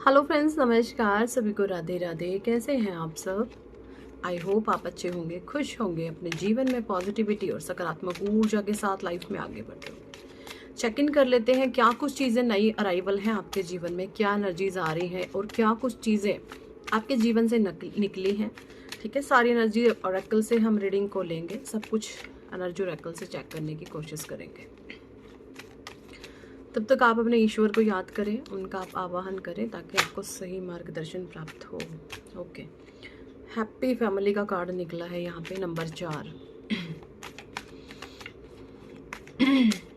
Hello friends, नमस्कार। सभी को राधे राधे। कैसे हैं आप सब? आई होप आप अच्छे होंगे, खुश होंगे, अपने जीवन में पॉजिटिविटी और सकारात्मक ऊर्जा के साथ लाइफ में आगे बढ़ रहे हो। चेक इन कर लेते हैं क्या कुछ चीज़ें नई अराइवल हैं आपके जीवन में, क्या एनर्जीज आ रही हैं और क्या कुछ चीज़ें आपके जीवन से निकली हैं। ठीक है, सारी एनर्जी ओरेकल से हम रीडिंग को लेंगे, सब कुछ एनर्जी ओरेकल से चेक करने की कोशिश करेंगे। तब तक आप अपने ईश्वर को याद करें, उनका आप आवाहन करें ताकि आपको सही मार्गदर्शन प्राप्त हो। ओके, हैप्पी फैमिली का कार्ड निकला है यहाँ पे, number 4।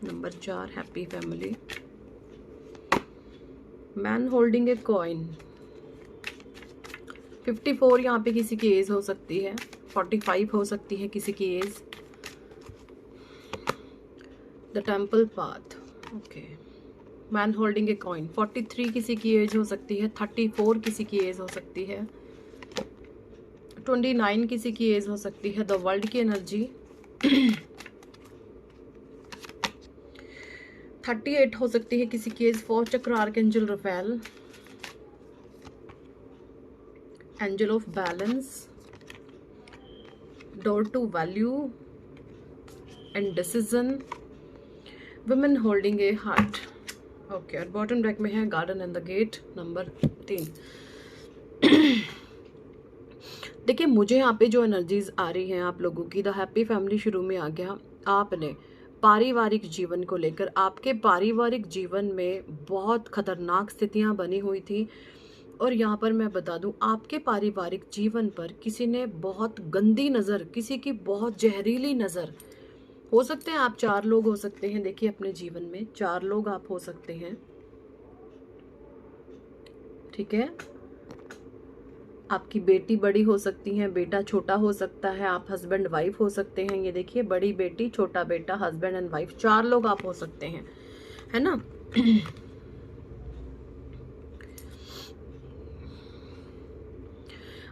Number 4, happy family. Man holding a coin. 54 यहाँ पे किसी की एज हो सकती है, 45 हो सकती है किसी की age. The temple path. Okay, man holding a coin. 43 किसी की एज हो सकती है, 34 किसी की एज हो सकती है, 29 किसी की एज हो सकती है। द वर्ल्ड की एनर्जी। 38 हो सकती है किसी की age. 4 chakra archangel Raphael. Angel of balance. Door to value and decision. Women holding a heart. Okay, और बॉटम डेक में है garden and the gate, number 3। देखिए, मुझे यहाँ पे जो एनर्जीज आ रही हैं आप लोगों की, द हैप्पी फैमिली शुरू में आ गया। आपने पारिवारिक जीवन को लेकर, आपके पारिवारिक जीवन में बहुत खतरनाक स्थितियाँ बनी हुई थी। और यहाँ पर मैं बता दूँ, आपके पारिवारिक जीवन पर किसी ने बहुत गंदी नज़र, किसी की बहुत जहरीली नज़र, हो सकते हैं आप 4 लोग हो सकते हैं। देखिए, अपने जीवन में 4 लोग आप हो सकते हैं। ठीक है, आपकी बेटी बड़ी हो सकती है, बेटा छोटा हो सकता है, आप हस्बैंड वाइफ हो सकते हैं। ये देखिए, बड़ी बेटी, छोटा बेटा, हस्बैंड एंड वाइफ, 4 लोग आप हो सकते हैं, है ना।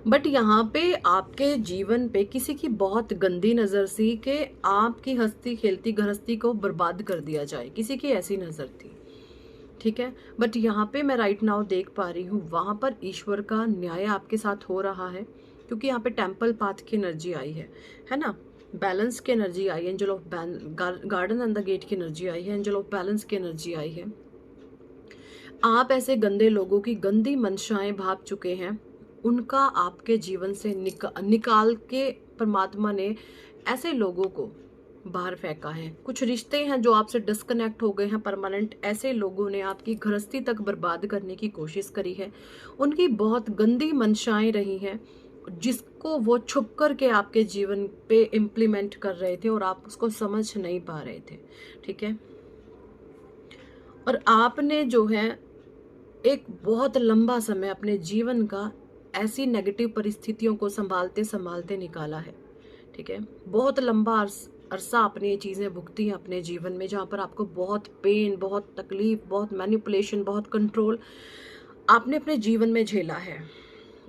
बट यहाँ पे आपके जीवन पे किसी की बहुत गंदी नजर सी कि आपकी हंसती खेलती गृहस्थी को बर्बाद कर दिया जाए, किसी की ऐसी नजर थी। ठीक है, बट यहाँ पे मैं राइट नाउ देख पा रही हूँ, वहां पर ईश्वर का न्याय आपके साथ हो रहा है, क्योंकि यहाँ पे टेम्पल पाथ की एनर्जी आई है ना। बैलेंस की एनर्जी आई है, angel of garden and the gate की एनर्जी आई है, एंजल ऑफ बैलेंस की एनर्जी आई है। आप ऐसे गंदे लोगों की गंदी मंशाएं भाग चुके हैं, उनका आपके जीवन से निकाल के परमात्मा ने ऐसे लोगों को बाहर फेंका है। कुछ रिश्ते हैं जो आपसे डिस्कनेक्ट हो गए हैं परमानेंट, ऐसे लोगों ने आपकी गृहस्थी तक बर्बाद करने की कोशिश करी है। उनकी बहुत गंदी मंशाएं रही हैं, जिसको वो छुप करके आपके जीवन पे इम्प्लीमेंट कर रहे थे और आप उसको समझ नहीं पा रहे थे। ठीक है, और आपने जो है एक बहुत लंबा समय अपने जीवन का ऐसी नेगेटिव परिस्थितियों को संभालते संभालते निकाला है। ठीक है, बहुत लंबा अरसा आपने ये चीज़ें भुगती हैं अपने जीवन में, जहाँ पर आपको बहुत पेन, बहुत तकलीफ, बहुत मैनिपुलेशन, बहुत कंट्रोल आपने अपने जीवन में झेला है।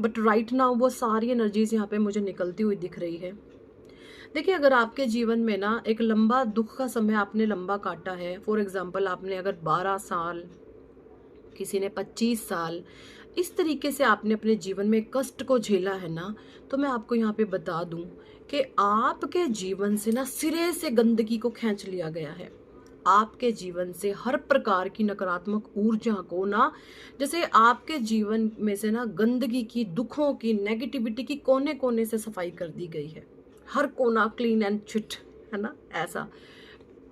बट राइट नाउ वो सारी एनर्जीज यहाँ पे मुझे निकलती हुई दिख रही है। देखिए, अगर आपके जीवन में ना एक लंबा दुख का समय आपने लंबा काटा है, फॉर एग्जाम्पल आपने अगर 12 साल, किसी ने 25 साल, इस तरीके से आपने अपने जीवन में कष्ट को झेला है ना, तो मैं आपको यहाँ पे बता दूं कि आपके जीवन से ना सिरे से गंदगी को खींच लिया गया है। आपके जीवन से हर प्रकार की नकारात्मक ऊर्जा को ना, जैसे आपके जीवन में से ना गंदगी की, दुखों की, नेगेटिविटी की कोने कोने से सफाई कर दी गई है। हर कोना क्लीन एंड चिट, है ना। ऐसा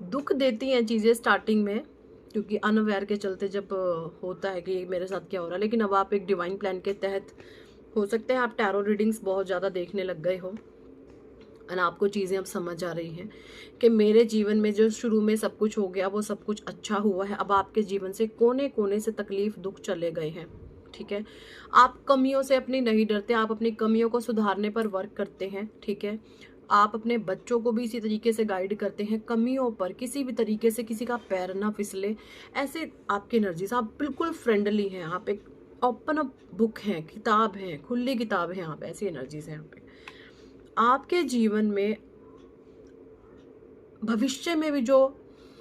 दुख देती हैं चीज़ें स्टार्टिंग में, क्योंकि अनअवेयर के चलते जब होता है कि मेरे साथ क्या हो रहा है, लेकिन अब आप एक डिवाइन प्लान के तहत, हो सकते हैं आप टैरो रीडिंग्स बहुत ज़्यादा देखने लग गए हो और आपको चीज़ें अब समझ आ रही हैं कि मेरे जीवन में जो शुरू में सब कुछ हो गया वो सब कुछ अच्छा हुआ है। अब आपके जीवन से कोने कोने से तकलीफ, दुख चले गए हैं। ठीक है, आप कमियों से अपनी नहीं डरते, आप अपनी कमियों को सुधारने पर वर्क करते हैं। ठीक है, आप अपने बच्चों को भी इसी तरीके से गाइड करते हैं, कमियों पर किसी भी तरीके से किसी का पैर ना फिसले, ऐसे आपकी एनर्जीज। आप बिल्कुल फ्रेंडली हैं, आप एक ओपन अप बुक हैं, किताब हैं, खुली किताब हैं आप, ऐसी एनर्जीज हैं यहाँ पे। आपके जीवन में भविष्य में भी जो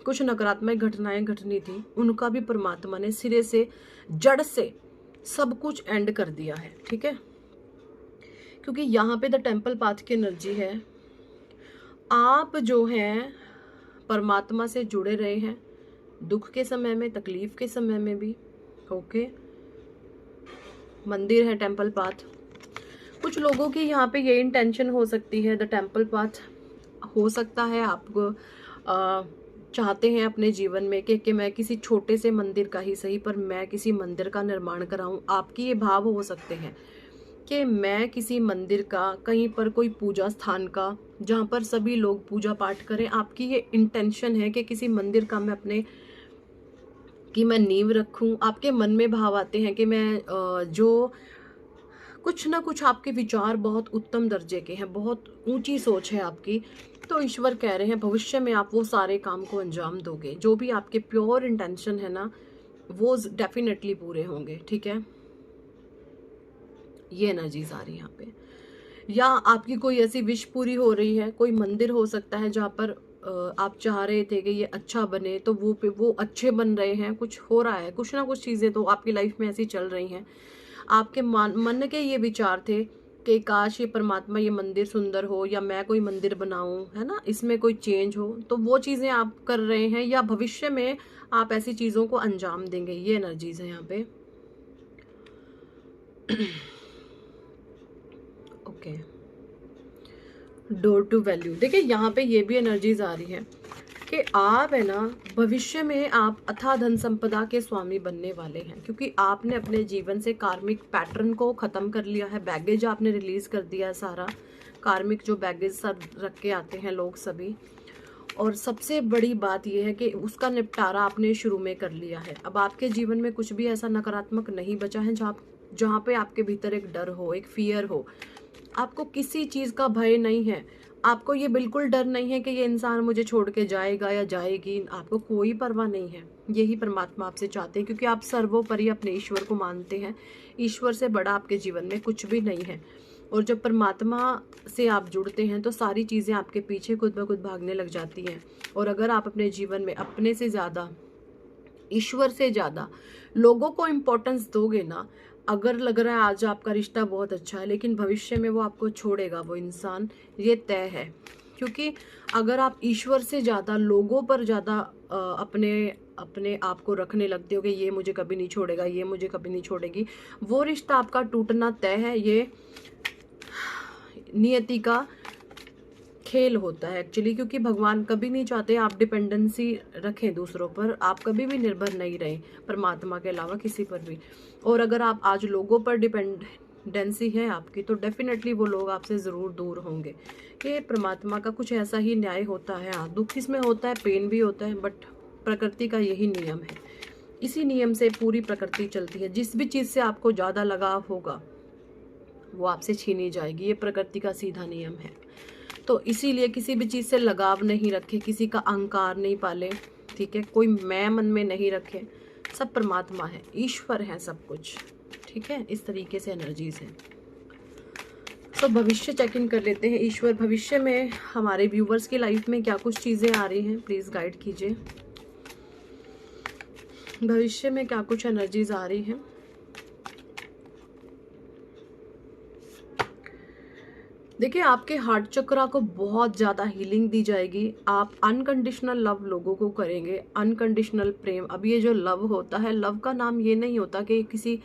कुछ नकारात्मक घटनाएं घटनी थी, उनका भी परमात्मा ने सिरे से, जड़ से सब कुछ एंड कर दिया है, ठीक है। क्योंकि यहाँ पे द टेम्पल पाथ की एनर्जी है, आप जो हैं परमात्मा से जुड़े रहे हैं, दुख के समय में, तकलीफ के समय में भी। ओके, मंदिर है टेम्पल पाथ। कुछ लोगों की यहाँ पे ये इंटेंशन हो सकती है, द टेम्पल पाथ हो सकता है आपको चाहते हैं अपने जीवन में कि मैं किसी छोटे से मंदिर का ही सही, पर मैं किसी मंदिर का निर्माण कराऊं। आपकी ये भाव हो सकते हैं कि मैं किसी मंदिर का, कहीं पर कोई पूजा स्थान का, जहाँ पर सभी लोग पूजा पाठ करें। आपकी ये इंटेंशन है कि किसी मंदिर का मैं अपने कि मैं नींव रखूं। आपके मन में भाव आते हैं कि मैं जो कुछ ना कुछ आपके विचार बहुत उत्तम दर्जे के हैं, बहुत ऊंची सोच है आपकी। तो ईश्वर कह रहे हैं भविष्य में आप वो सारे काम को अंजाम दोगे, जो भी आपके प्योर इंटेंशन है ना, वो डेफिनेटली पूरे होंगे, ठीक है। ये एनर्जीज आ रही है यहाँ पे। या आपकी कोई ऐसी विश पूरी हो रही है, कोई मंदिर हो सकता है जहाँ पर आप चाह रहे थे कि ये अच्छा बने, तो वो अच्छे बन रहे हैं, कुछ हो रहा है, कुछ ना कुछ चीज़ें तो आपकी लाइफ में ऐसी चल रही हैं। आपके मन के ये विचार थे कि काश ये परमात्मा ये मंदिर सुंदर हो, या मैं कोई मंदिर बनाऊं, है ना, इसमें कोई चेंज हो, तो वो चीज़ें आप कर रहे हैं, या भविष्य में आप ऐसी चीज़ों को अंजाम देंगे। ये एनर्जीज है यहाँ पे। Okay, door to value. देखिए यहाँ पे ये भी एनर्जीज आ रही है कि आप है ना भविष्य में आप अथाह धन संपदा के स्वामी बनने वाले हैं, क्योंकि आपने अपने जीवन से कार्मिक पैटर्न को ख़त्म कर लिया है। बैगेज आपने रिलीज़ कर दिया है, सारा कार्मिक जो बैगेज सब रख के आते हैं लोग सभी। और सबसे बड़ी बात यह है कि उसका निपटारा आपने शुरू में कर लिया है। अब आपके जीवन में कुछ भी ऐसा नकारात्मक नहीं बचा है जहाँ पे आपके भीतर एक डर हो, एक फियर हो। आपको किसी चीज़ का भय नहीं है। आपको ये बिल्कुल डर नहीं है कि ये इंसान मुझे छोड़ के जाएगा या जाएगी। आपको कोई परवाह नहीं है। यही परमात्मा आपसे चाहते हैं, क्योंकि आप सर्वोपरि अपने ईश्वर को मानते हैं। ईश्वर से बड़ा आपके जीवन में कुछ भी नहीं है। और जब परमात्मा से आप जुड़ते हैं तो सारी चीज़ें आपके पीछे खुद ब खुद भागने लग जाती हैं। और अगर आप अपने जीवन में अपने से ज़्यादा, ईश्वर से ज़्यादा लोगों को इम्पोर्टेंस दोगे ना, अगर लग रहा है आज आपका रिश्ता बहुत अच्छा है, लेकिन भविष्य में वो आपको छोड़ेगा वो इंसान, ये तय है। क्योंकि अगर आप ईश्वर से ज़्यादा लोगों पर ज़्यादा अपने आप को रखने लगते हो कि ये मुझे कभी नहीं छोड़ेगा, ये मुझे कभी नहीं छोड़ेगी, वो रिश्ता आपका टूटना तय है। ये नियति का खेल होता है एक्चुअली, क्योंकि भगवान कभी नहीं चाहते आप डिपेंडेंसी रखें दूसरों पर। आप कभी भी निर्भर नहीं रहें परमात्मा के अलावा किसी पर भी। और अगर आप आज लोगों पर डिपेंडेंसी है आपकी, तो डेफिनेटली वो लोग आपसे ज़रूर दूर होंगे। कि परमात्मा का कुछ ऐसा ही न्याय होता है। हाँ, दुख इसमें होता है, पेन भी होता है, बट प्रकृति का यही नियम है। इसी नियम से पूरी प्रकृति चलती है। जिस भी चीज़ से आपको ज़्यादा लगाव होगा वो आपसे छीनी जाएगी। ये प्रकृति का सीधा नियम है। तो इसीलिए किसी भी चीज़ से लगाव नहीं रखें, किसी का अहंकार नहीं पालें, ठीक है। कोई मैं मन में नहीं रखें। सब परमात्मा है, ईश्वर है सब कुछ, ठीक है। इस तरीके से एनर्जीज हैं। तो भविष्य चेक इन कर लेते हैं। ईश्वर भविष्य में हमारे व्यूवर्स की लाइफ में क्या कुछ चीज़ें आ रही हैं, प्लीज़ गाइड कीजिए। भविष्य में क्या कुछ एनर्जीज आ रही हैं। देखिए आपके हार्ट चक्रा को बहुत ज़्यादा हीलिंग दी जाएगी। आप अनकंडीशनल लव लोगों को करेंगे, अनकंडीशनल प्रेम। अब ये जो लव होता है, लव का नाम ये नहीं होता कि किसी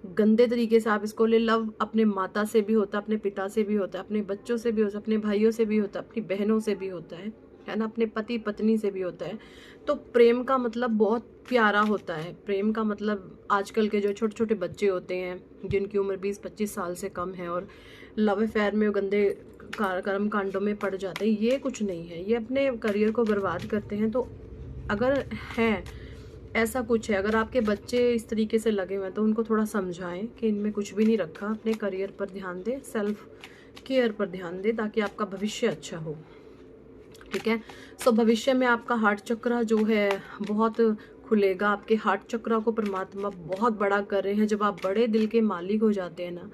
गंदे तरीके से आप इसको ले। लव अपने माता से भी होता है, अपने पिता से भी होता है, अपने बच्चों से भी होता है, अपने भाइयों से भी होता है, अपनी बहनों से भी होता है ना, अपने पति पत्नी से भी होता है। तो प्रेम का मतलब बहुत प्यारा होता है। प्रेम का मतलब आजकल के जो छोटे छोटे बच्चे होते हैं जिनकी उम्र 20-25 साल से कम है और लव अफेयर में गंदे कर्म कांडों में पड़ जाते हैं, ये कुछ नहीं है। ये अपने करियर को बर्बाद करते हैं। तो अगर है ऐसा कुछ है, अगर आपके बच्चे इस तरीके से लगे हुए हैं तो उनको थोड़ा समझाएं कि इनमें कुछ भी नहीं रखा। अपने करियर पर ध्यान दें, सेल्फ केयर पर ध्यान दें, ताकि आपका भविष्य अच्छा हो, ठीक है। सो भविष्य में आपका हार्ट चक्रा जो है बहुत खुलेगा। आपके हार्ट चक्रा को परमात्मा बहुत बड़ा कर रहे हैं। जब आप बड़े दिल के मालिक हो जाते हैं ना,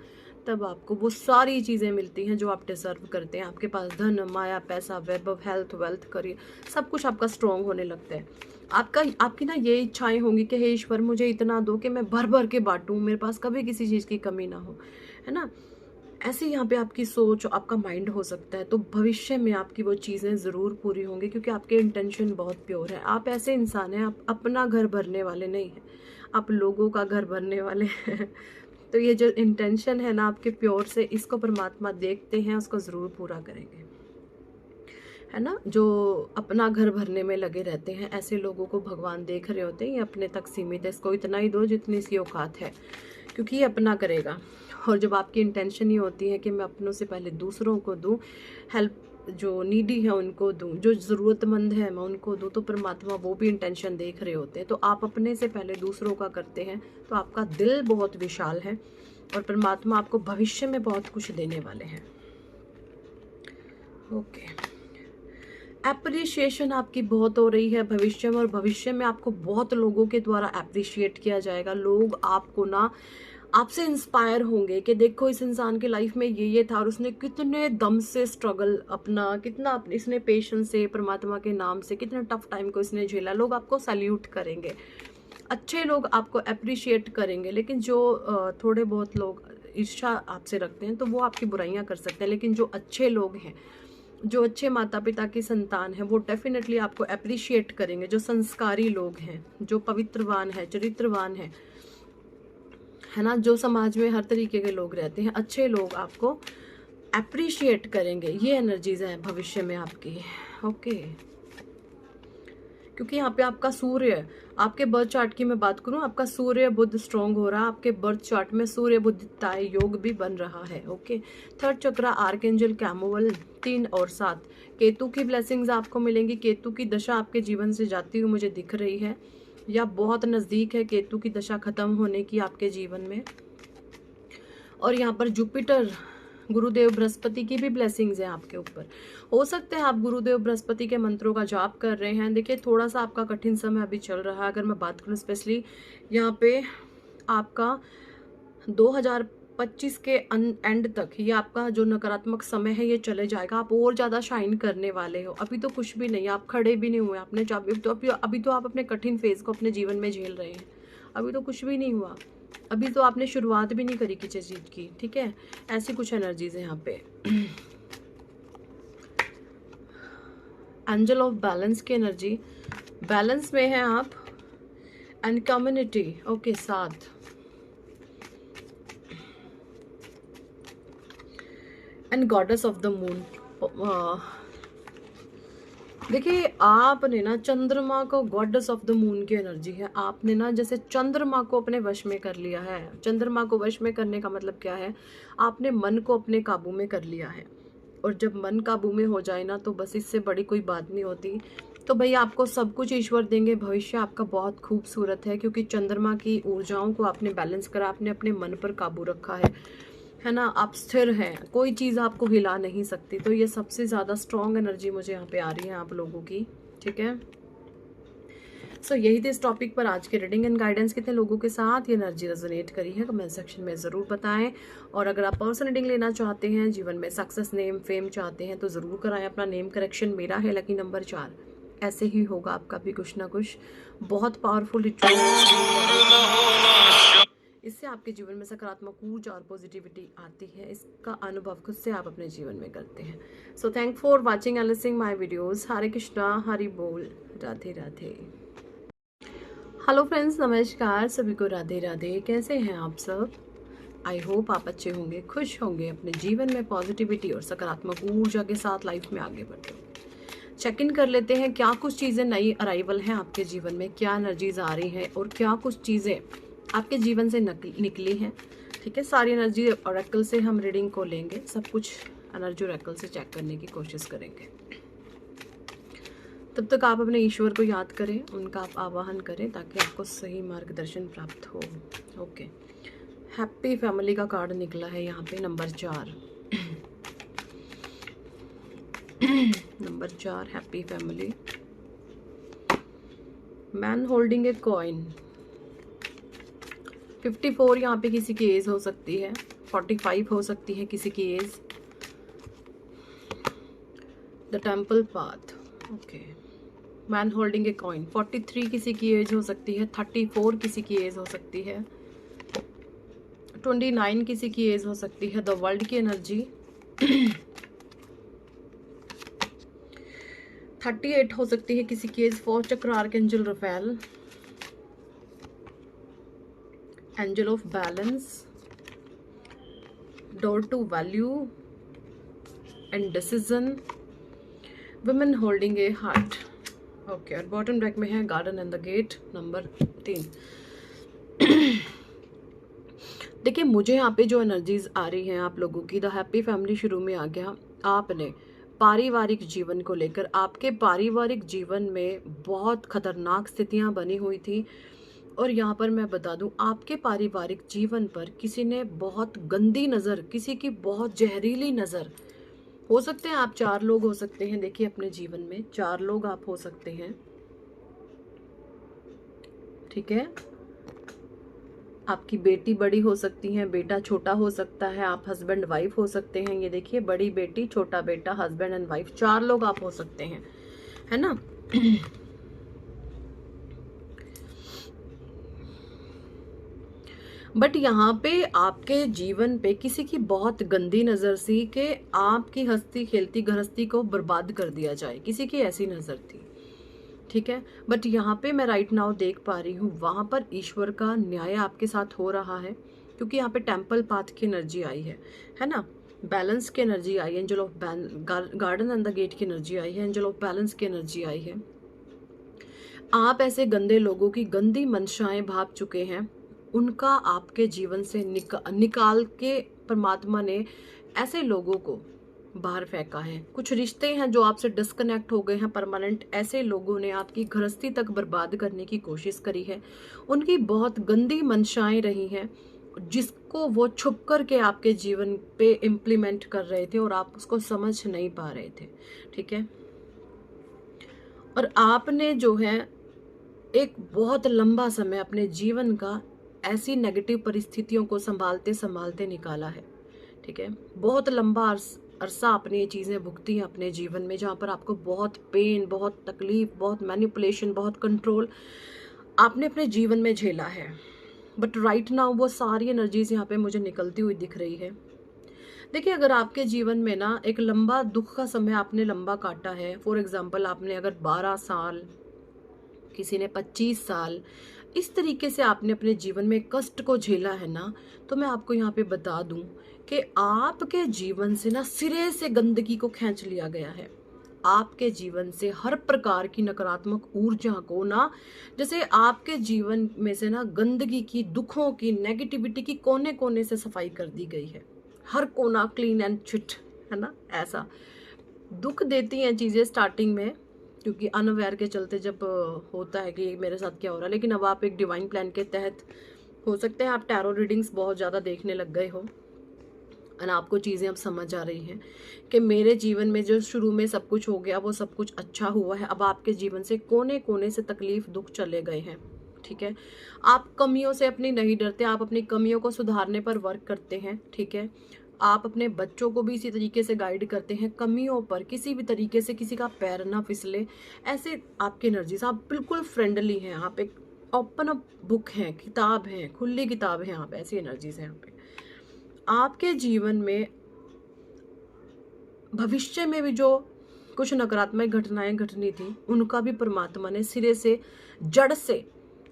तब आपको वो सारी चीज़ें मिलती हैं जो आप डिजर्व करते हैं। आपके पास धन, माया, पैसा, वैभव, हेल्थ, वेल्थ, करियर, सब कुछ आपका स्ट्रॉन्ग होने लगता है। आपकी ना ये इच्छाएं होंगी कि हे ईश्वर मुझे इतना दो कि मैं भर भर के बांटूं, मेरे पास कभी किसी चीज़ की कमी ना हो, है ना। ऐसे यहाँ पे आपकी सोच, आपका माइंड हो सकता है। तो भविष्य में आपकी वो चीज़ें ज़रूर पूरी होंगी, क्योंकि आपके इंटेंशन बहुत प्योर है। आप ऐसे इंसान हैं, आप अपना घर भरने वाले नहीं हैं, आप लोगों का घर भरने वाले हैं। तो ये जो इंटेंशन है ना आपके प्योर से, इसको परमात्मा देखते हैं, उसको ज़रूर पूरा करेंगे, है ना। जो अपना घर भरने में लगे रहते हैं, ऐसे लोगों को भगवान देख रहे होते हैं, ये अपने तक सीमित है, इसको इतना ही दो जितनी इसकी औकात है, क्योंकि ये अपना करेगा। और जब आपकी इंटेंशन ही होती है कि मैं अपनों से पहले दूसरों को दूं, हेल्प, जो नीडी है उनको दूं, जो ज़रूरतमंद है मैं उनको दूं, तो परमात्मा वो भी इंटेंशन देख रहे होते हैं। तो आप अपने से पहले दूसरों का करते हैं, तो आपका दिल बहुत विशाल है और परमात्मा आपको भविष्य में बहुत कुछ देने वाले हैं। ओके, एप्रिशिएशन आपकी बहुत हो रही है भविष्य में, और भविष्य में आपको बहुत लोगों के द्वारा एप्रिशिएट किया जाएगा। लोग आपको ना, आपसे इंस्पायर होंगे कि देखो इस इंसान की लाइफ में ये था और उसने कितने दम से स्ट्रगल अपना, कितना इसने पेशेंस से, परमात्मा के नाम से कितने टफ टाइम को इसने झेला। लोग आपको सैल्यूट करेंगे, अच्छे लोग आपको अप्रिशिएट करेंगे। लेकिन जो थोड़े बहुत लोग ईर्ष्या आपसे रखते हैं, तो वो आपकी बुराइयां कर सकते हैं। लेकिन जो अच्छे लोग हैं, जो अच्छे माता पिता की संतान है, वो डेफिनेटली आपको अप्रिशिएट करेंगे। जो संस्कारी लोग हैं, जो पवित्रवान है, चरित्रवान है ना, जो समाज में हर तरीके के लोग रहते हैं, अच्छे लोग आपको अप्रिशिएट करेंगे। ये एनर्जीज हैं भविष्य में आपकी। ओके, क्योंकि यहाँ पे आपका सूर्य, आपके बर्थ चार्ट की मैं बात करूँ, आपका सूर्य बुध स्ट्रॉन्ग हो रहा है। आपके बर्थ चार्ट में सूर्य बुध ताय योग भी बन रहा है। ओके, थर्ड चक्र आर्कएंजल कैमुअल 3 और 7, केतु की ब्लेसिंग्स आपको मिलेंगी। केतु की दशा आपके जीवन से जाती हुई मुझे दिख रही है, या बहुत नज़दीक है केतु की दशा खत्म होने की आपके जीवन में। और यहाँ पर जुपिटर, गुरुदेव बृहस्पति की भी ब्लेसिंग्स हैं आपके ऊपर। हो सकते हैं आप गुरुदेव बृहस्पति के मंत्रों का जाप कर रहे हैं। देखिए, थोड़ा सा आपका कठिन समय अभी चल रहा है। अगर मैं बात करूँ स्पेशली यहाँ पे आपका 2025 के एंड तक, ये आपका जो नकारात्मक समय है ये चले जाएगा। आप और ज़्यादा शाइन करने वाले हो। अभी तो कुछ भी नहीं, आप खड़े भी नहीं हुए आपने, अभी तो आप अपने कठिन फेज को अपने जीवन में झेल रहे हैं। अभी तो कुछ भी नहीं हुआ, अभी तो आपने शुरुआत भी नहीं करी किसी चीज की। ठीक है, ऐसी कुछ एनर्जीज है यहाँ पे। एंजल ऑफ बैलेंस की एनर्जी, बैलेंस में है आप, एंड कम्युनिटी। ओके, साथ, and goddess of the moon. देखिए, आपने ना चंद्रमा को, गॉडेस ऑफ द मून की एनर्जी है, आपने ना जैसे चंद्रमा को अपने वश में कर लिया है। चंद्रमा को वश में करने का मतलब क्या है, आपने मन को अपने काबू में कर लिया है। और जब मन काबू में हो जाए ना, तो बस इससे बड़ी कोई बात नहीं होती। तो भाई आपको सब कुछ ईश्वर देंगे। भविष्य आपका बहुत खूबसूरत है, क्योंकि चंद्रमा की ऊर्जाओं को आपने बैलेंस करा, आपने अपने मन पर काबू रखा है ना। आप स्थिर हैं, कोई चीज़ आपको हिला नहीं सकती। तो ये सबसे ज़्यादा स्ट्रॉन्ग एनर्जी मुझे यहाँ पे आ रही है आप लोगों की। ठीक है, सो यही थे इस टॉपिक पर आज की रीडिंग एंड गाइडेंस। कितने लोगों के साथ ये एनर्जी रेजोनेट करी है कमेंट सेक्शन में ज़रूर बताएं। और अगर आप पर्सनल रीडिंग लेना चाहते हैं, जीवन में सक्सेस, नेम, फेम चाहते हैं, तो ज़रूर कराएं अपना नेम करेक्शन। मेरा है लकी नंबर 4। ऐसे ही होगा आपका भी कुछ ना कुछ बहुत पावरफुल रिचुअल, इससे आपके जीवन में सकारात्मक ऊर्जा और पॉजिटिविटी आती है। इसका अनुभव खुद से आप अपने जीवन में करते हैं। So thank for watching and listening my videos. Hare Krishna, Hari बोल, राधे राधे। हेलो फ्रेंड्स, नमस्कार, सभी को राधे राधे। कैसे हैं आप सब? आई होप आप अच्छे होंगे, खुश होंगे, अपने जीवन में पॉजिटिविटी और सकारात्मक ऊर्जा के साथ लाइफ में आगे बढ़ते होंगे। चेक इन कर लेते हैं क्या कुछ चीज़ें नई अराइवल हैं आपके जीवन में, क्या एनर्जीज आ रही हैं और क्या कुछ चीज़ें आपके जीवन से निकली हैं। ठीक है, सारी एनर्जी ऑरेकल से हम रीडिंग को लेंगे, सब कुछ एनर्जी ऑरेकल से चेक करने की कोशिश करेंगे। तब तक आप अपने ईश्वर को याद करें, उनका आप आवाहन करें, ताकि आपको सही मार्गदर्शन प्राप्त हो। ओके, हैप्पी फैमिली का कार्ड निकला है यहाँ पे, number 4। Number 4, happy family. Man holding a coin. 54 यहाँ पे किसी की एज हो सकती है, 45 हो सकती है किसी की age. The temple path. Okay, man holding a coin. 43 किसी की एज हो सकती है, 34 किसी की एज हो सकती है, 29 किसी की एज हो सकती है। द वर्ल्ड की एनर्जी 38 हो सकती है किसी की age. 4 chakra archangel Raphael, angel of balance, door to value and decision, women holding a heart. Okay, और बॉटम डेक में है garden and the gate number 3। देखिए, मुझे यहाँ पे जो एनर्जीज आ रही हैं आप लोगों की, द हैप्पी फैमिली शुरू में आ गया। आपने पारिवारिक जीवन को लेकर, आपके पारिवारिक जीवन में बहुत खतरनाक स्थितियाँ बनी हुई थी। और यहाँ पर मैं बता दूँ, आपके पारिवारिक जीवन पर किसी ने बहुत गंदी नज़र, किसी की बहुत जहरीली नज़र, हो सकते हैं आप 4 लोग हो सकते हैं। देखिए, अपने जीवन में 4 लोग आप हो सकते हैं, ठीक है। आपकी बेटी बड़ी हो सकती है, बेटा छोटा हो सकता है, आप हस्बैंड वाइफ हो सकते हैं। ये देखिए, बड़ी बेटी, छोटा बेटा, हस्बैंड एंड वाइफ, 4 लोग आप हो सकते हैं, है ना। बट यहाँ पे आपके जीवन पे किसी की बहुत गंदी नज़र सी कि आपकी हंसती खेलती गृहस्थी को बर्बाद कर दिया जाए, किसी की ऐसी नज़र थी, ठीक है। बट यहाँ पे मैं राइट नाउ देख पा रही हूँ, वहाँ पर ईश्वर का न्याय आपके साथ हो रहा है, क्योंकि यहाँ पे टेम्पल पाथ की एनर्जी आई है ना। बैलेंस की एनर्जी आई है, angel of garden and the gate की एनर्जी आई है, एंजल ऑफ बैलेंस की एनर्जी आई है। आप ऐसे गंदे लोगों की गंदी मंशाएं भाग चुके हैं, उनका आपके जीवन से निकाल के परमात्मा ने ऐसे लोगों को बाहर फेंका है। कुछ रिश्ते हैं जो आपसे डिस्कनेक्ट हो गए हैं परमानेंट, ऐसे लोगों ने आपकी गृहस्थी तक बर्बाद करने की कोशिश करी है। उनकी बहुत गंदी मंशाएं रही हैं, जिसको वो छुप कर के आपके जीवन पे इम्प्लीमेंट कर रहे थे और आप उसको समझ नहीं पा रहे थे, ठीक है। और आपने जो है एक बहुत लंबा समय अपने जीवन का ऐसी नेगेटिव परिस्थितियों को संभालते संभालते निकाला है, ठीक है। बहुत लंबा अरसा आपने ये चीज़ें भुगती हैं अपने जीवन में, जहाँ पर आपको बहुत पेन, बहुत तकलीफ, बहुत मैनिपुलेशन, बहुत कंट्रोल आपने अपने जीवन में झेला है। बट राइट नाउ वो सारी एनर्जीज यहाँ पे मुझे निकलती हुई दिख रही है। देखिए, अगर आपके जीवन में ना एक लंबा दुख का समय आपने लंबा काटा है, फॉर एग्जाम्पल आपने अगर 12 साल, किसी ने 25 साल, इस तरीके से आपने अपने जीवन में कष्ट को झेला है ना, तो मैं आपको यहाँ पे बता दूं कि आपके जीवन से ना सिरे से गंदगी को खींच लिया गया है। आपके जीवन से हर प्रकार की नकारात्मक ऊर्जा को ना, जैसे आपके जीवन में से ना गंदगी की, दुखों की, नेगेटिविटी की कोने कोने से सफाई कर दी गई है। हर कोना क्लीन एंड चिट, है ना। ऐसा दुख देती हैं चीज़ें स्टार्टिंग में, क्योंकि अनअवेयर के चलते जब होता है कि मेरे साथ क्या हो रहा है, लेकिन अब आप एक डिवाइन प्लान के तहत, हो सकते हैं आप टैरो रीडिंग्स बहुत ज़्यादा देखने लग गए हो और आपको चीज़ें अब समझ आ रही हैं कि मेरे जीवन में जो शुरू में सब कुछ हो गया वो सब कुछ अच्छा हुआ है। अब आपके जीवन से कोने कोने से तकलीफ, दुख चले गए हैं, ठीक है। आप कमियों से अपनी नहीं डरते, आप अपनी कमियों को सुधारने पर वर्क करते हैं, ठीक है। आप अपने बच्चों को भी इसी तरीके से गाइड करते हैं, कमियों पर किसी भी तरीके से किसी का पैर ना फिसले, ऐसे आपकी एनर्जीज। आप बिल्कुल फ्रेंडली हैं, आप एक ओपन अप बुक हैं, किताब हैं, खुली किताब है, आप ऐसी एनर्जीज हैं यहाँ पे। आपके जीवन में भविष्य में भी जो कुछ नकारात्मक घटनाएं घटनी थी, उनका भी परमात्मा ने सिरे से, जड़ से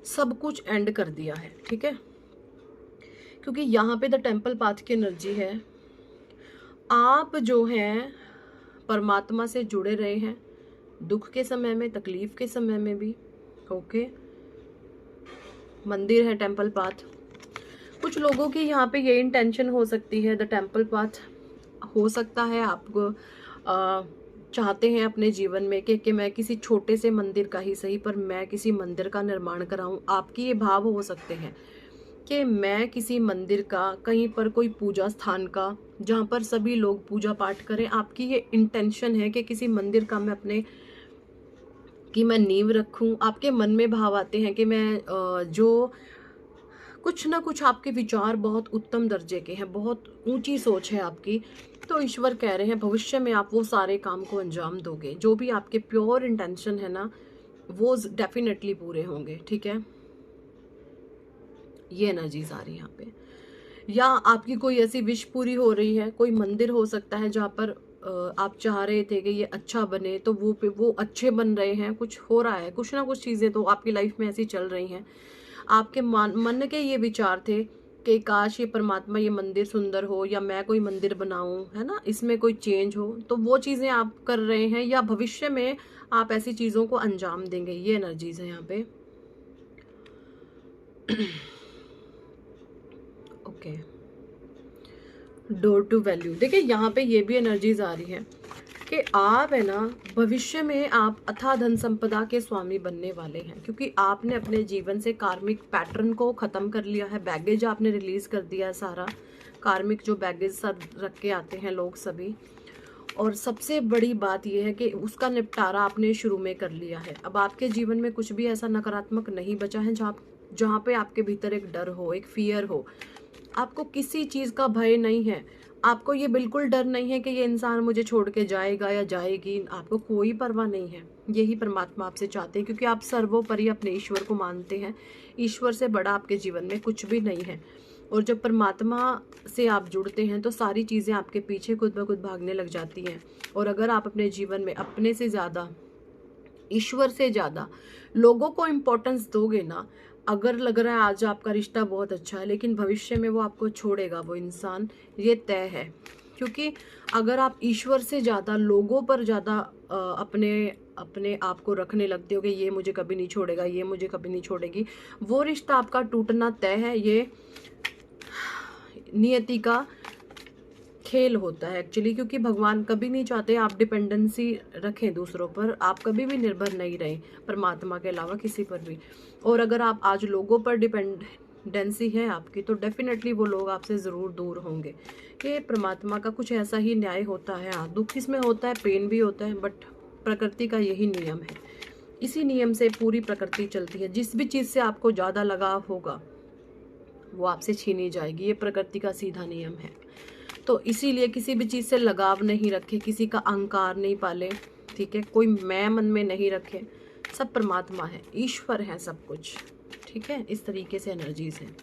सब कुछ एंड कर दिया है, ठीक है। क्योंकि यहाँ पे द टेम्पल पाथ की एनर्जी है, आप जो हैं परमात्मा से जुड़े रहे हैं, दुख के समय में, तकलीफ के समय में भी, ओके। मंदिर है टेम्पल पाथ। कुछ लोगों की यहाँ पे ये इंटेंशन हो सकती है, द टेम्पल पाथ हो सकता है आपको चाहते हैं अपने जीवन में कि मैं किसी छोटे से मंदिर का ही सही, पर मैं किसी मंदिर का निर्माण कराऊं। आपकी ये भाव हो सकते हैं कि मैं किसी मंदिर का, कहीं पर कोई पूजा स्थान का, जहाँ पर सभी लोग पूजा पाठ करें। आपकी ये इंटेंशन है कि किसी मंदिर का मैं अपने की मैं नींव रखूं। आपके मन में भाव आते हैं कि मैं जो कुछ ना कुछ, आपके विचार बहुत उत्तम दर्जे के हैं, बहुत ऊंची सोच है आपकी। तो ईश्वर कह रहे हैं भविष्य में आप वो सारे काम को अंजाम दोगे, जो भी आपके प्योर इंटेंशन है ना, वो डेफिनेटली पूरे होंगे, ठीक है। ये एनर्जीज आ रही है यहाँ पे। या आपकी कोई ऐसी विश पूरी हो रही है, कोई मंदिर हो सकता है जहाँ पर आप चाह रहे थे कि ये अच्छा बने, तो वो अच्छे बन रहे हैं, कुछ हो रहा है, कुछ ना कुछ चीज़ें तो आपकी लाइफ में ऐसी चल रही हैं। आपके मन के ये विचार थे कि काश ये परमात्मा ये मंदिर सुंदर हो, या मैं कोई मंदिर बनाऊं, है ना, इसमें कोई चेंज हो, तो वो चीज़ें आप कर रहे हैं, या भविष्य में आप ऐसी चीज़ों को अंजाम देंगे। ये एनर्जीज है यहाँ पे। Okay, door to value. देखिए यहाँ पे ये भी एनर्जीज आ रही है कि आप, है ना, भविष्य में आप अथाह धन संपदा के स्वामी बनने वाले हैं, क्योंकि आपने अपने जीवन से कार्मिक पैटर्न को खत्म कर लिया है। बैगेज आपने रिलीज कर दिया है, सारा कार्मिक जो बैगेज सर रख के आते हैं लोग सभी। और सबसे बड़ी बात यह है कि उसका निपटारा आपने शुरू में कर लिया है। अब आपके जीवन में कुछ भी ऐसा नकारात्मक नहीं बचा है जहाँ पे आपके भीतर एक डर हो, एक फियर हो। आपको किसी चीज़ का भय नहीं है। आपको ये बिल्कुल डर नहीं है कि ये इंसान मुझे छोड़ के जाएगा या जाएगी। आपको कोई परवाह नहीं है। यही परमात्मा आपसे चाहते हैं, क्योंकि आप सर्वोपरि अपने ईश्वर को मानते हैं। ईश्वर से बड़ा आपके जीवन में कुछ भी नहीं है। और जब परमात्मा से आप जुड़ते हैं तो सारी चीज़ें आपके पीछे खुद ब खुद भागने लग जाती हैं। और अगर आप अपने जीवन में अपने से ज़्यादा, ईश्वर से ज़्यादा लोगों को इम्पोर्टेंस दोगे ना, अगर लग रहा है आज आपका रिश्ता बहुत अच्छा है लेकिन भविष्य में वो आपको छोड़ेगा वो इंसान, ये तय है। क्योंकि अगर आप ईश्वर से ज़्यादा लोगों पर ज़्यादा अपने अपने आप को रखने लगते हो कि ये मुझे कभी नहीं छोड़ेगा, ये मुझे कभी नहीं छोड़ेगी, वो रिश्ता आपका टूटना तय है। ये नियति का खेल होता है एक्चुअली, क्योंकि भगवान कभी नहीं चाहते आप डिपेंडेंसी रखें दूसरों पर। आप कभी भी निर्भर नहीं रहें परमात्मा के अलावा किसी पर भी। और अगर आप आज लोगों पर डिपेंडेंसी है आपकी, तो डेफिनेटली वो लोग आपसे ज़रूर दूर होंगे। ये परमात्मा का कुछ ऐसा ही न्याय होता है। हाँ, दुख इसमें होता है, पेन भी होता है, बट प्रकृति का यही नियम है। इसी नियम से पूरी प्रकृति चलती है। जिस भी चीज़ से आपको ज़्यादा लगाव होगा वो आपसे छीनी जाएगी। ये प्रकृति का सीधा नियम है। तो इसीलिए किसी भी चीज़ से लगाव नहीं रखे, किसी का अहंकार नहीं पाले, ठीक है, कोई मैं मन में नहीं रखे। सब परमात्मा है, ईश्वर है सब कुछ, ठीक है। इस तरीके से एनर्जीज हैं।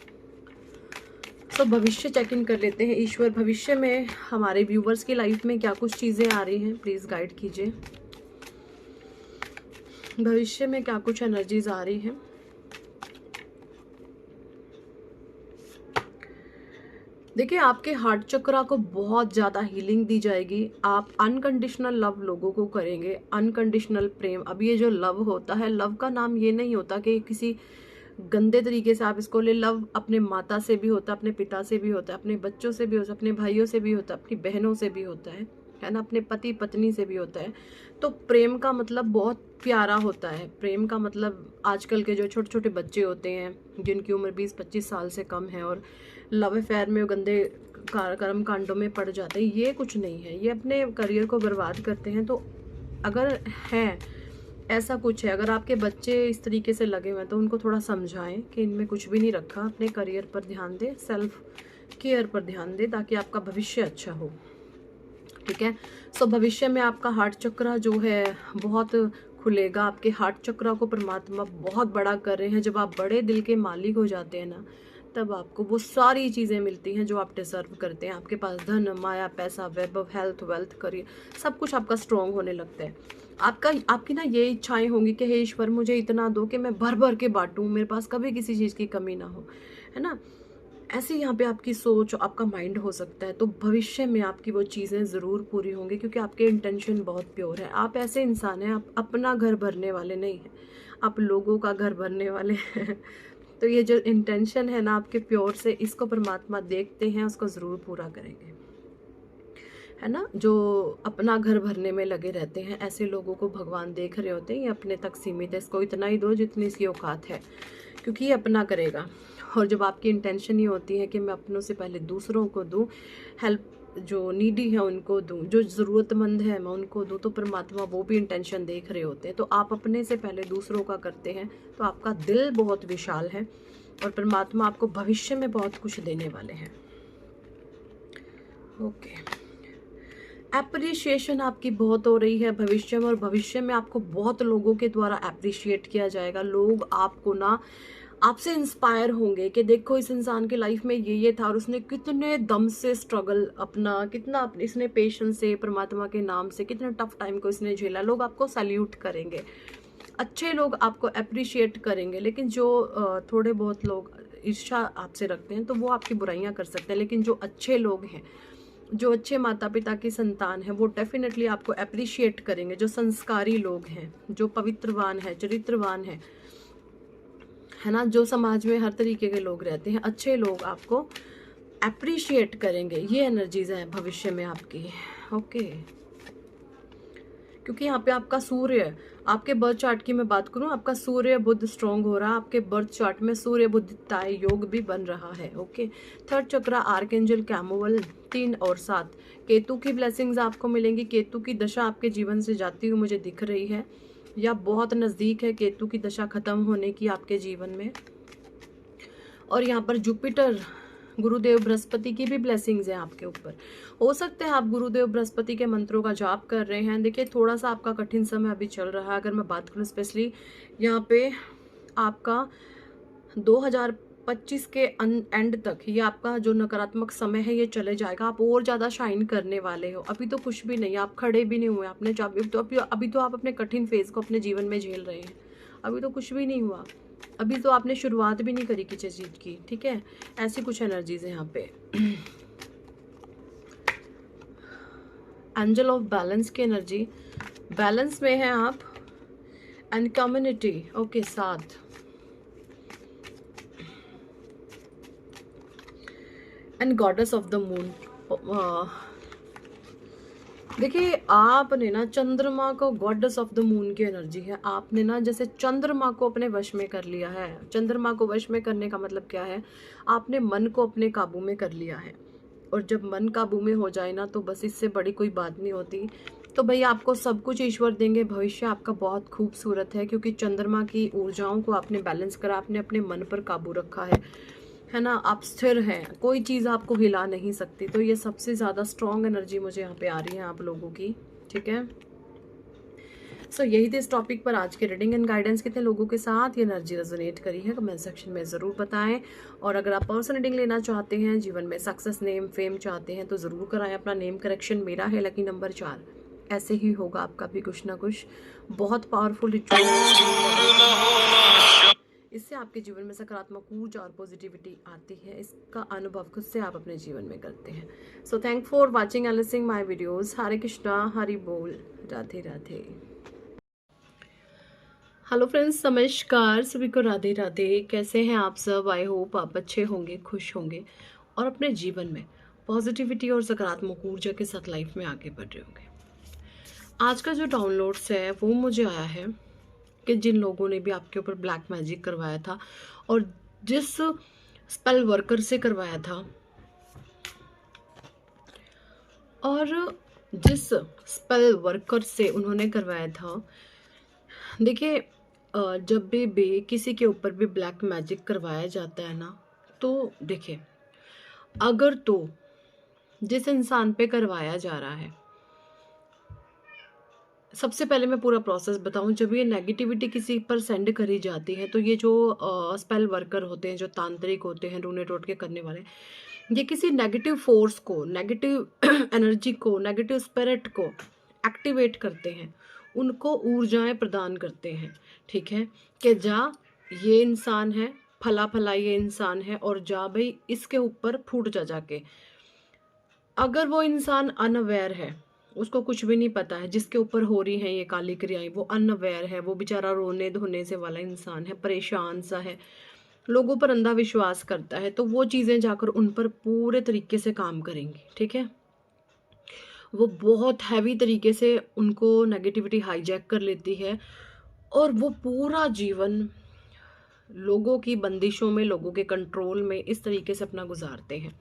तो भविष्य चेक इन कर लेते हैं। ईश्वर भविष्य में हमारे व्यूवर्स की लाइफ में क्या कुछ चीज़ें आ रही हैं, प्लीज़ गाइड कीजिए। भविष्य में क्या कुछ एनर्जीज आ रही हैं। देखिए आपके हार्ट चक्रा को बहुत ज़्यादा हीलिंग दी जाएगी। आप अनकंडीशनल लव लोगों को करेंगे, अनकंडीशनल प्रेम। अब ये जो लव होता है, लव का नाम ये नहीं होता कि किसी गंदे तरीके से आप इसको ले। लव अपने माता से भी होता है, अपने पिता से भी होता है, अपने बच्चों से भी होता है, अपने भाइयों से भी होता है, अपनी बहनों से भी होता है ना, अपने पति पत्नी से भी होता है। तो प्रेम का मतलब बहुत प्यारा होता है। प्रेम का मतलब आजकल के जो छोटे छोटे बच्चे होते हैं जिनकी उम्र 20-25 साल से कम है और लव अफेयर में गंदे कर्म कांडों में पड़ जाते हैं, ये कुछ नहीं है। ये अपने करियर को बर्बाद करते हैं। तो अगर है ऐसा कुछ है, अगर आपके बच्चे इस तरीके से लगे हुए हैं तो उनको थोड़ा समझाएं कि इनमें कुछ भी नहीं रखा। अपने करियर पर ध्यान दें, सेल्फ केयर पर ध्यान दें, ताकि आपका भविष्य अच्छा हो, ठीक है। सो भविष्य में आपका हार्ट चक्रा जो है बहुत खुलेगा। आपके हार्ट चक्रा को परमात्मा बहुत बड़ा कर रहे हैं। जब आप बड़े दिल के मालिक हो जाते हैं ना, तब आपको वो सारी चीज़ें मिलती हैं जो आप डिजर्व करते हैं। आपके पास धन, माया, पैसा, वैभव, हेल्थ, वेल्थ, करियर, सब कुछ आपका स्ट्रॉन्ग होने लगता है। आपकी ना ये इच्छाएं होंगी कि हे ईश्वर मुझे इतना दो कि मैं भर भर के बांटूं, मेरे पास कभी किसी चीज़ की कमी ना हो, है ना। ऐसे यहाँ पे आपकी सोच, आपका माइंड हो सकता है। तो भविष्य में आपकी वो चीज़ें ज़रूर पूरी होंगी, क्योंकि आपके इंटेंशन बहुत प्योर है। आप ऐसे इंसान हैं, आप अपना घर भरने वाले नहीं हैं, आप लोगों का घर भरने वाले हैं। तो ये जो इंटेंशन है ना आपके प्योर से, इसको परमात्मा देखते हैं, उसको ज़रूर पूरा करेंगे, है ना। जो अपना घर भरने में लगे रहते हैं, ऐसे लोगों को भगवान देख रहे होते हैं। ये अपने तक सीमित है, इसको इतना ही दो जितनी इसकी औकात है, क्योंकि ये अपना करेगा। और जब आपकी इंटेंशन ये होती है कि मैं अपनों से पहले दूसरों को दूं, हेल्प जो नीडी है उनको दूं, जो ज़रूरतमंद है मैं उनको दूं, तो परमात्मा वो भी इंटेंशन देख रहे होते हैं। तो आप अपने से पहले दूसरों का करते हैं, तो आपका दिल बहुत विशाल है और परमात्मा आपको भविष्य में बहुत कुछ देने वाले हैं। ओके, एप्रिशिएशन आपकी बहुत हो रही है भविष्य में, और भविष्य में आपको बहुत लोगों के द्वारा अप्रिशिएट किया जाएगा। लोग आपको ना आपसे इंस्पायर होंगे कि देखो इस इंसान की लाइफ में ये था और उसने कितने दम से स्ट्रगल अपना, कितना इसने पेशेंस से परमात्मा के नाम से कितने टफ टाइम को इसने झेला। लोग आपको सैल्यूट करेंगे, अच्छे लोग आपको अप्रिशिएट करेंगे। लेकिन जो थोड़े बहुत लोग ईर्ष्या आपसे रखते हैं तो वो आपकी बुराइयां कर सकते हैं। लेकिन जो अच्छे लोग हैं, जो अच्छे माता पिता की संतान है, वो डेफिनेटली आपको अप्रिशिएट करेंगे। जो संस्कारी लोग हैं, जो पवित्रवान है, चरित्रवान है ना, जो समाज में हर तरीके के लोग रहते हैं, अच्छे लोग आपको अप्रिशिएट करेंगे। ये एनर्जीज हैं भविष्य में आपकी। ओके, क्योंकि यहाँ पे आपका सूर्य, आपके बर्थ चार्ट की मैं बात करूँ, आपका सूर्य बुध स्ट्रॉन्ग हो रहा है। आपके बर्थ चार्ट में सूर्य बुध ताय योग भी बन रहा है। ओके, थर्ड चक्र आर्कएंजल कैमुअल 3 और 7, केतु की ब्लेसिंग्स आपको मिलेंगी। केतु की दशा आपके जीवन से जाती हुई मुझे दिख रही है, या बहुत नज़दीक है केतु की दशा खत्म होने की आपके जीवन में। और यहाँ पर जुपिटर, गुरुदेव बृहस्पति की भी ब्लेसिंग्स हैं आपके ऊपर। हो सकता है आप गुरुदेव बृहस्पति के मंत्रों का जाप कर रहे हैं। देखिए थोड़ा सा आपका कठिन समय अभी चल रहा है। अगर मैं बात करूँ स्पेशली यहाँ पे आपका 2025 के एंड तक ये आपका जो नकारात्मक समय है ये चले जाएगा। आप और ज़्यादा शाइन करने वाले हो। अभी तो कुछ भी नहीं, आप खड़े भी नहीं हुए आपने, अभी तो आप अपने कठिन फेज को अपने जीवन में झेल रहे हैं। अभी तो कुछ भी नहीं हुआ, अभी तो आपने शुरुआत भी नहीं करी किसी चीज की। ठीक है, ऐसी कुछ एनर्जीज है यहाँ पे। एंजल ऑफ बैलेंस की एनर्जी, बैलेंस में है आप, एंड कम्युनिटी। ओके, साथ, and goddess of the moon. देखिए आपने ना चंद्रमा को, गॉडेस ऑफ द मून की एनर्जी है, आपने ना जैसे चंद्रमा को अपने वश में कर लिया है। चंद्रमा को वश में करने का मतलब क्या है, आपने मन को अपने काबू में कर लिया है। और जब मन काबू में हो जाए ना तो बस इससे बड़ी कोई बात नहीं होती। तो भाई आपको सब कुछ ईश्वर देंगे। भविष्य आपका बहुत खूबसूरत है, क्योंकि चंद्रमा की ऊर्जाओं को आपने बैलेंस करा, आपने अपने मन पर काबू रखा है ना, आप स्थिर हैं, कोई चीज़ आपको हिला नहीं सकती। तो ये सबसे ज़्यादा स्ट्रॉन्ग एनर्जी मुझे यहाँ पे आ रही है आप लोगों की। ठीक है, सो यही थे इस टॉपिक पर आज के रीडिंग एंड गाइडेंस। कितने लोगों के साथ ये एनर्जी रेजोनेट करी है कमेंट सेक्शन में ज़रूर बताएं। और अगर आप पर्सनल रीडिंग लेना चाहते हैं, जीवन में सक्सेस, नेम, फेम चाहते हैं तो ज़रूर कराएं। अपना नेम करेक्शन मेरा है लकी नंबर 4। ऐसे ही होगा आपका भी कुछ ना कुछ बहुत पावरफुल रिचुअल, इससे आपके जीवन में सकारात्मक ऊर्जा और पॉजिटिविटी आती है। इसका अनुभव खुद से आप अपने जीवन में करते हैं। So thank for watching and listening my videos. Hare Krishna, Hari बोल, राधे राधे। हेलो फ्रेंड्स, नमस्कार, सभी को राधे राधे। कैसे हैं आप सब? आई होप आप अच्छे होंगे, खुश होंगे और अपने जीवन में पॉजिटिविटी और सकारात्मक ऊर्जा के साथ लाइफ में आगे बढ़ रहे होंगे। आज का जो डाउनलोड्स है वो मुझे आया है कि जिन लोगों ने भी आपके ऊपर ब्लैक मैजिक करवाया था और जिस स्पेल वर्कर से करवाया था और जिस स्पेल वर्कर से उन्होंने करवाया था, देखिए जब भी किसी के ऊपर भी ब्लैक मैजिक करवाया जाता है ना, तो देखिए अगर तो जिस इंसान पे करवाया जा रहा है, सबसे पहले मैं पूरा प्रोसेस बताऊं। जब ये नेगेटिविटी किसी पर सेंड करी जाती है तो ये जो स्पेल वर्कर होते हैं, जो तांत्रिक होते हैं, रूने टोटके करने वाले, ये किसी नेगेटिव फोर्स को, नेगेटिव एनर्जी को, नेगेटिव स्पिरिट को एक्टिवेट करते हैं, उनको ऊर्जाएं प्रदान करते हैं। ठीक है, कि जा ये इंसान है, फला फला ये इंसान है, और जा भाई इसके ऊपर फूट जा जाके। अगर वो इंसान अनअवेयर है, उसको कुछ भी नहीं पता है जिसके ऊपर हो रही है ये काली क्रियाएं, वो अनअवेयर है, वो बेचारा रोने धोने से वाला इंसान है, परेशान सा है, लोगों पर अंधा विश्वास करता है, तो वो चीज़ें जाकर उन पर पूरे तरीके से काम करेंगी। ठीक है, वो बहुत हैवी तरीके से उनको नेगेटिविटी हाईजैक कर लेती है और वो पूरा जीवन लोगों की बंदिशों में, लोगों के कंट्रोल में इस तरीके से अपना गुजारते हैं।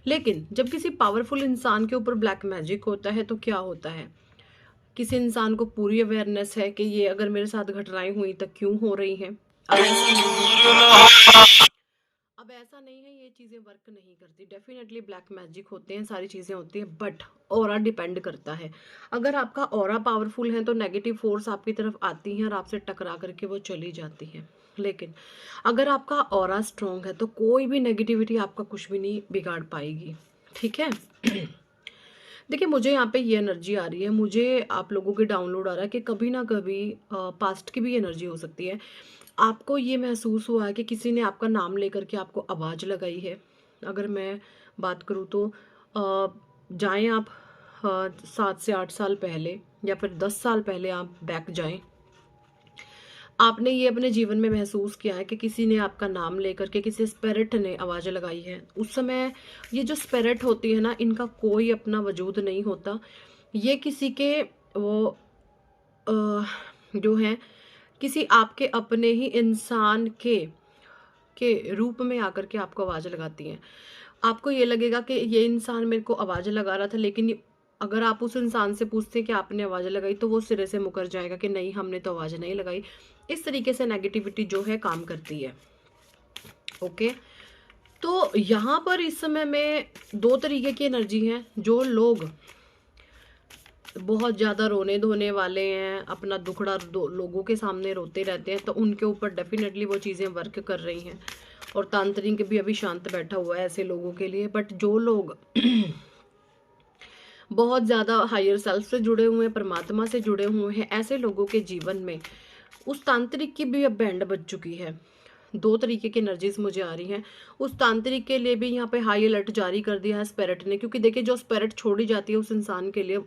लेकिन जब किसी पावरफुल इंसान के ऊपर ब्लैक मैजिक होता है तो क्या होता है, किसी इंसान को पूरी अवेयरनेस है कि ये अगर मेरे साथ घटनाएं हुई तो क्यों हो रही हैं। अब ऐसा ऐसा नहीं है ये चीज़ें वर्क नहीं करती, डेफिनेटली ब्लैक मैजिक होते हैं, सारी चीज़ें होती हैं, बट ऑरा डिपेंड करता है। अगर आपका ऑरा पावरफुल है तो नेगेटिव फोर्स आपकी तरफ आती हैं और आपसे टकरा करके वो चली जाती हैं। लेकिन अगर आपका ऑरा स्ट्रॉन्ग है तो कोई भी नेगेटिविटी आपका कुछ भी नहीं बिगाड़ पाएगी, ठीक है। देखिए मुझे यहाँ पे ये एनर्जी आ रही है, मुझे आप लोगों के डाउनलोड आ रहा है कि कभी ना कभी पास्ट की भी एनर्जी हो सकती है। आपको ये महसूस हुआ है कि किसी ने आपका नाम लेकर के आपको आवाज़ लगाई है। अगर मैं बात करूँ तो जाएं आप 7 से 8 साल पहले या फिर 10 साल पहले आप बैक जाएं। आपने ये अपने जीवन में महसूस किया है कि किसी ने आपका नाम लेकर के, किसी स्पिरिट ने आवाज़ लगाई है। उस समय ये जो स्पिरिट होती है ना, इनका कोई अपना वजूद नहीं होता। ये किसी के वो जो है किसी आपके अपने ही इंसान के रूप में आकर के आपको आवाज़ लगाती हैं। आपको ये लगेगा कि ये इंसान मेरे को आवाज़ लगा रहा था, लेकिन अगर आप उस इंसान से पूछते हैं कि आपने आवाज़ लगाई तो वो सिरे से मुकर जाएगा कि नहीं, हमने तो आवाज़ नहीं लगाई। इस तरीके से नेगेटिविटी जो है काम करती है। ओके, तो यहाँ पर इस समय में 2 तरीके की एनर्जी है। जो लोग बहुत ज़्यादा रोने धोने वाले हैं, अपना दुखड़ा लोगों के सामने रोते रहते हैं, तो उनके ऊपर डेफिनेटली वो चीज़ें वर्क कर रही हैं। और तांत्रिक भी अभी शांत बैठा हुआ है ऐसे लोगों के लिए। बट जो लोग बहुत ज़्यादा हायर सेल्फ से जुड़े हुए हैं, परमात्मा से जुड़े हुए हैं, ऐसे लोगों के जीवन में उस तांत्रिक की भी अब बैंड बज चुकी है। 2 तरीके की एनर्जीज मुझे आ रही हैं। उस तांत्रिक के लिए भी यहाँ पे हाई अलर्ट जारी कर दिया है स्पिरिट ने, क्योंकि देखिए जो स्पिरिट छोड़ी जाती है उस इंसान के लिए